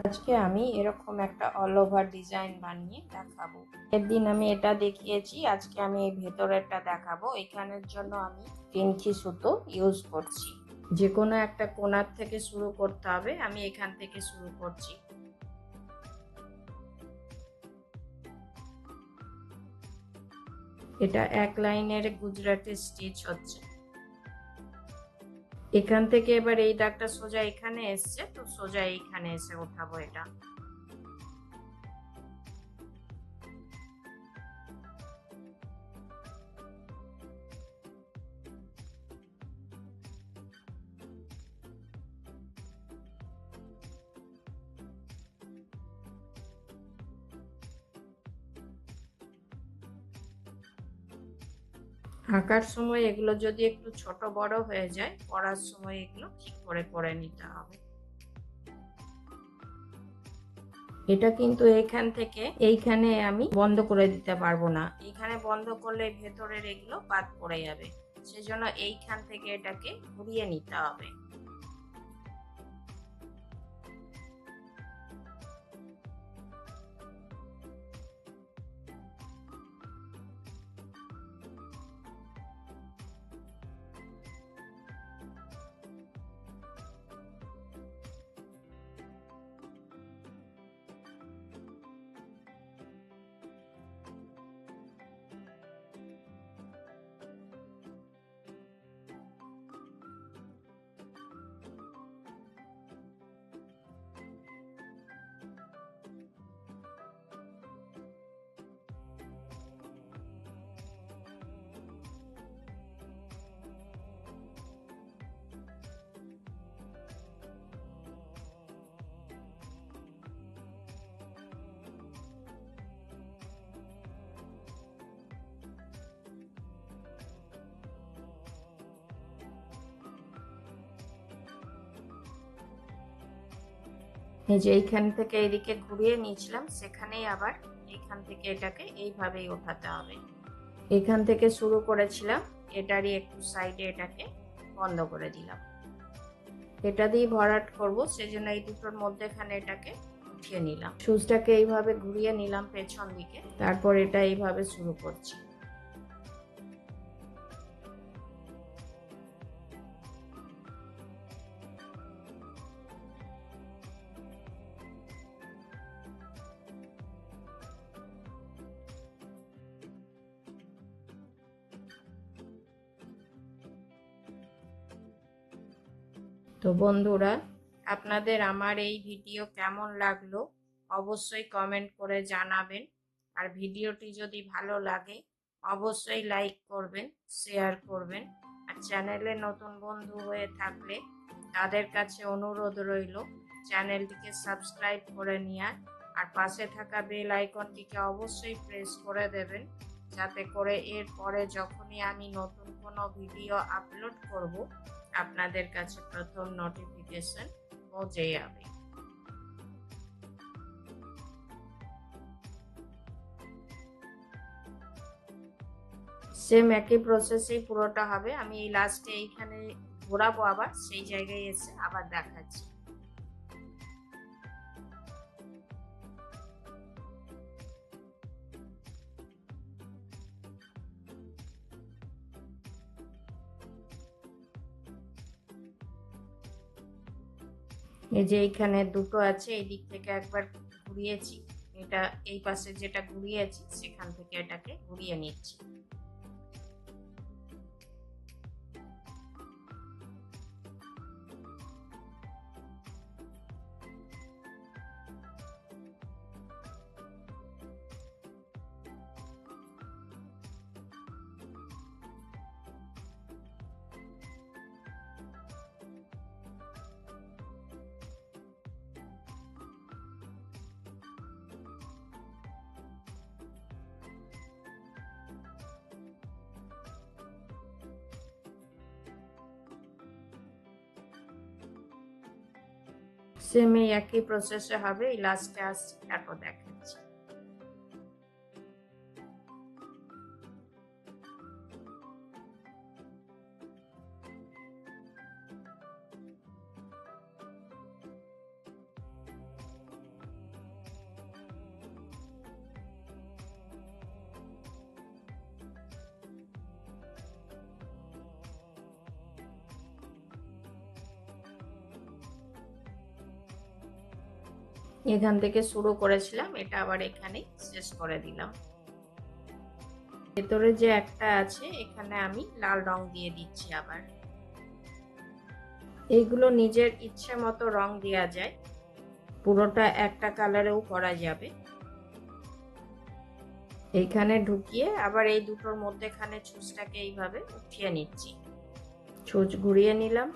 আজকে আমি এরকম একটা অল ওভার ডিজাইন বানিয়ে দেখাবো। এর দিন আমি এটা দেখিয়েছি, আজকে আমি এই ভেতরেরটা দেখাবো। এখানের জন্য আমি 3 সুতো ইউজ করছি। যে কোনো একটা কোণার থেকে শুরু করতে হবে, আমি এখান থেকে শুরু করছি। এটা এক লাইনের গুজরাটি স্টিচ হচ্ছে। এখান থেকে এবার এই দাগটা সোজা এখানে এসছে, তো সোজা এইখানে এসে ওঠাবো এটা। আঁকার সময় এগুলো যদি একটু ছোট বড় হয়ে যায়, পড়ার সময় এগুলো ঠিক করে করে নিতে হবে। এটা কিন্তু এইখান থেকে এইখানে আমি বন্ধ করে দিতে পারবো না, এইখানে বন্ধ করলে ভেতরের এগুলো বাদ পড়ে যাবে, সেজন্য এইখান থেকে এটাকে ঘুরিয়ে নিতে হবে। এই যে এইখান থেকে এইদিকে ঘুরিয়ে নিয়েছিলাম, সেখানেই আবার এইখান থেকে এটাকে এইভাবেই ওঠাতে হবে। এখান থেকে শুরু করেছিলাম, এটারই একটু সাইডে এটাকে বন্ধ করে দিলাম। এটা দিয়ে ভরাট করব, সেজন্য এই দুটোর মধ্যেখানে এটাকে উঠিয়ে নিলাম। সুচটাকে এইভাবে ঘুরিয়ে নিলাম পেছন দিকে, তারপর এটা এইভাবে শুরু করছি। তো বন্ধুরা, আপনাদের আমার এই ভিডিও কেমন লাগলো অবশ্যই কমেন্ট করে জানাবেন। আর ভিডিওটি যদি ভালো লাগে অবশ্যই লাইক করবেন, শেয়ার করবেন। আর চ্যানেলে নতুন বন্ধু হয়ে থাকলে তাদের কাছে অনুরোধ রইল চ্যানেলটিকে সাবস্ক্রাইব করে নেওয়ার, আর পাশে থাকা বেল আইকনটিকে অবশ্যই প্রেস করে দেবেন, যাতে করে এর পরে যখনই আমি নতুন কোনো ভিডিও আপলোড করব আপনাদের কাছে প্রথম নোটিফিকেশন পৌঁছে যাবে। সেম একই প্রসেসেই পুরোটা হবে। আমি এই লাস্টে এইখানে ঘোরাবো, আবার সেই জায়গায় এসে আবার দেখাচ্ছি। এই যে এইখানে দুটো আছে, এই দিক থেকে একবার ঘুরিয়েছি, এটা এই পাশে যেটা ঘুরিয়েছি সেখান থেকে এটাকে ঘুরিয়ে নিচ্ছি। সেম এই একই প্রসেসে হবে, এই লাস্টে আসছি তারপর দেখাচ্ছি। এখান থেকে শুরু করেছিলাম, এটা আবার এখানেই শেষ করে দিলাম। ভেতরে যে একটা আছে এখানে আমি লাল রং দিয়ে দিচ্ছি আবার। এইগুলো নিজের ইচ্ছে মতো রং দেওয়া যায়, পুরোটা একটা কালারেও করা যাবে। এইখানে ঢুকিয়ে আবার এই দুটোর মধ্যেখানে ছুঁচটাকে এইভাবে উঠিয়ে নিচ্ছি, ছুঁচ ঘুরিয়ে নিলাম।